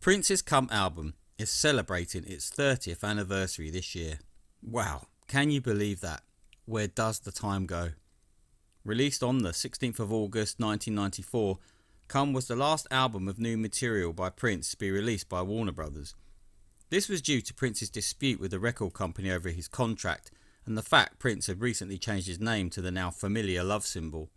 Prince's Come album is celebrating its 30th anniversary this year. Wow, can you believe that? Where does the time go? Released on the 16th of August 1994, Come was the last album of new material by Prince to be released by Warner Brothers. This was due to Prince's dispute with the record company over his contract and the fact Prince had recently changed his name to the now familiar love symbol.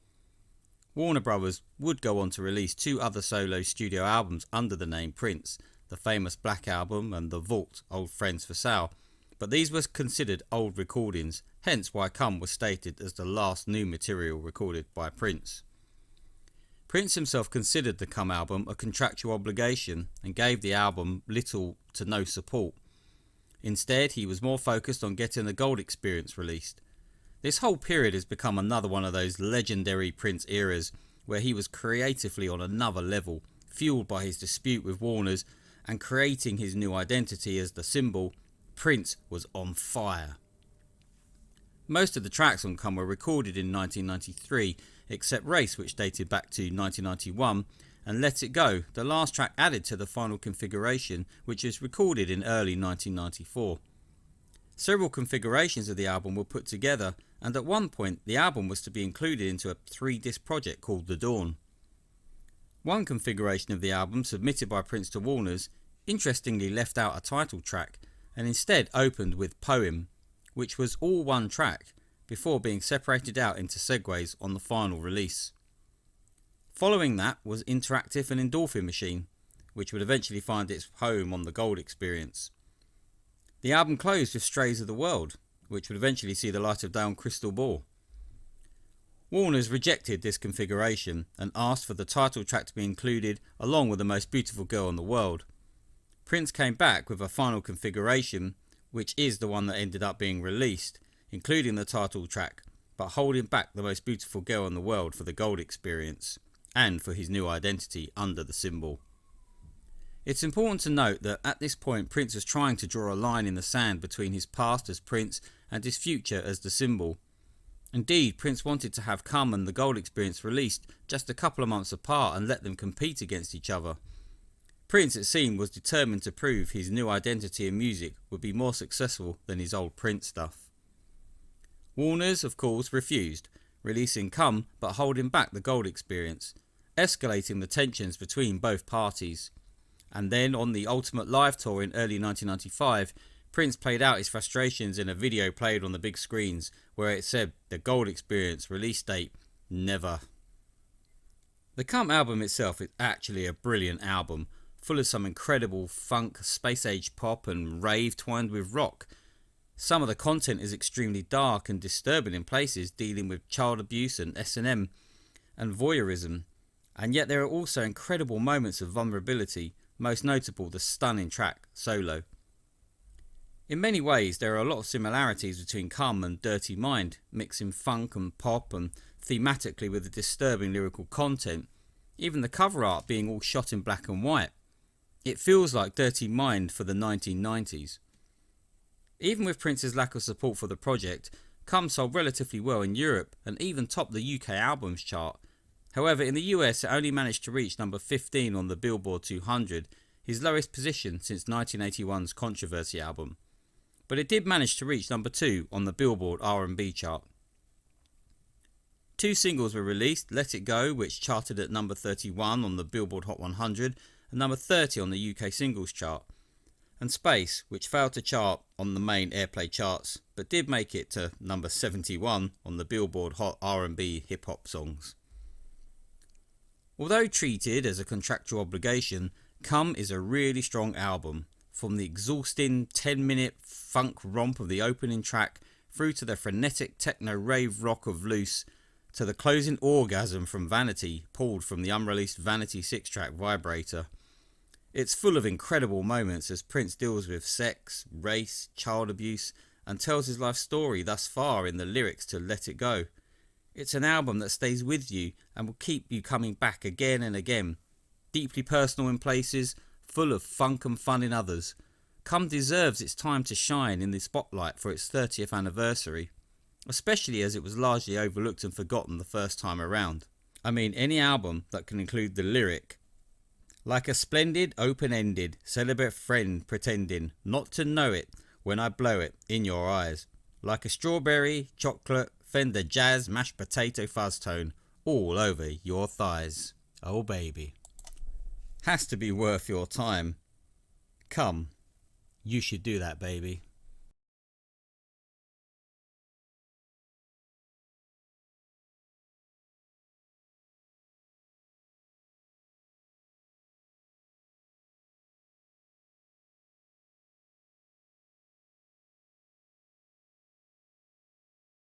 Warner Brothers would go on to release two other solo studio albums under the name Prince, the famous Black Album and the Vault, Old Friends for Sale, but these were considered old recordings, hence why Come was stated as the last new material recorded by Prince. Prince himself considered the Come album a contractual obligation and gave the album little to no support. Instead, he was more focused on getting the Gold Experience released. This whole period has become another one of those legendary Prince eras where he was creatively on another level, fueled by his dispute with Warner's and creating his new identity as the symbol. Prince was on fire. Most of the tracks on Come were recorded in 1993, except Race, which dated back to 1991, and Let It Go, the last track added to the final configuration, which was recorded in early 1994. Several configurations of the album were put together, and at one point the album was to be included into a 3-disc project called The Dawn. One configuration of the album submitted by Prince to Warner's interestingly left out a title track and instead opened with Poem, which was all one track before being separated out into segues on the final release. Following that was Interactive and Endorphin Machine, which would eventually find its home on the Gold Experience. The album closed with Strays of the World, which would eventually see the light of day on Crystal Ball. Warner's rejected this configuration and asked for the title track to be included along with The Most Beautiful Girl in the World. Prince came back with a final configuration, which is the one that ended up being released, including the title track, but holding back The Most Beautiful Girl in the World for the Gold Experience and for his new identity under the symbol. It's important to note that at this point Prince was trying to draw a line in the sand between his past as Prince and his future as the symbol. Indeed, Prince wanted to have Come and the Gold Experience released just a couple of months apart and let them compete against each other. Prince, it seemed, was determined to prove his new identity in music would be more successful than his old Prince stuff. Warner's, of course, refused, releasing Come but holding back the Gold Experience, escalating the tensions between both parties. And then on the Ultimate Live tour in early 1995, Prince played out his frustrations in a video played on the big screens where it said the Gold Experience release date never. The Come album itself is actually a brilliant album, full of some incredible funk, space age pop and rave twined with rock. Some of the content is extremely dark and disturbing in places, dealing with child abuse and S&M and voyeurism, and yet there are also incredible moments of vulnerability, most notable the stunning track Solo. In many ways there are a lot of similarities between Come and Dirty Mind, mixing funk and pop and thematically with the disturbing lyrical content, even the cover art being all shot in black and white. It feels like Dirty Mind for the 1990s. Even with Prince's lack of support for the project, Come sold relatively well in Europe and even topped the UK albums chart. However, in the US it only managed to reach number 15 on the Billboard 200, his lowest position since 1981's Controversy album. But it did manage to reach number 2 on the Billboard R&B chart. Two singles were released, Let It Go, which charted at number 31 on the Billboard Hot 100 and number 30 on the UK singles chart, and Space, which failed to chart on the main airplay charts but did make it to number 71 on the Billboard Hot R&B Hip Hop Songs. Although treated as a contractual obligation, Come is a really strong album, from the exhausting 10-minute funk romp of the opening track through to the frenetic techno rave rock of Loose to the closing orgasm from Vanity, pulled from the unreleased Vanity 6-track Vibrator. It's full of incredible moments as Prince deals with sex, race, child abuse and tells his life story thus far in the lyrics to Let It Go. It's an album that stays with you and will keep you coming back again and again. Deeply personal in places, full of funk and fun in others. Come deserves its time to shine in the spotlight for its 30th anniversary, especially as it was largely overlooked and forgotten the first time around. I mean, any album that can include the lyric, Like a splendid open-ended celibate friend pretending not to know it when I blow it in your eyes. Like a strawberry, chocolate, Fender Jazz, mashed potato fuzz tone all over your thighs. Oh baby. Has to be worth your time. Come, you should do that, baby.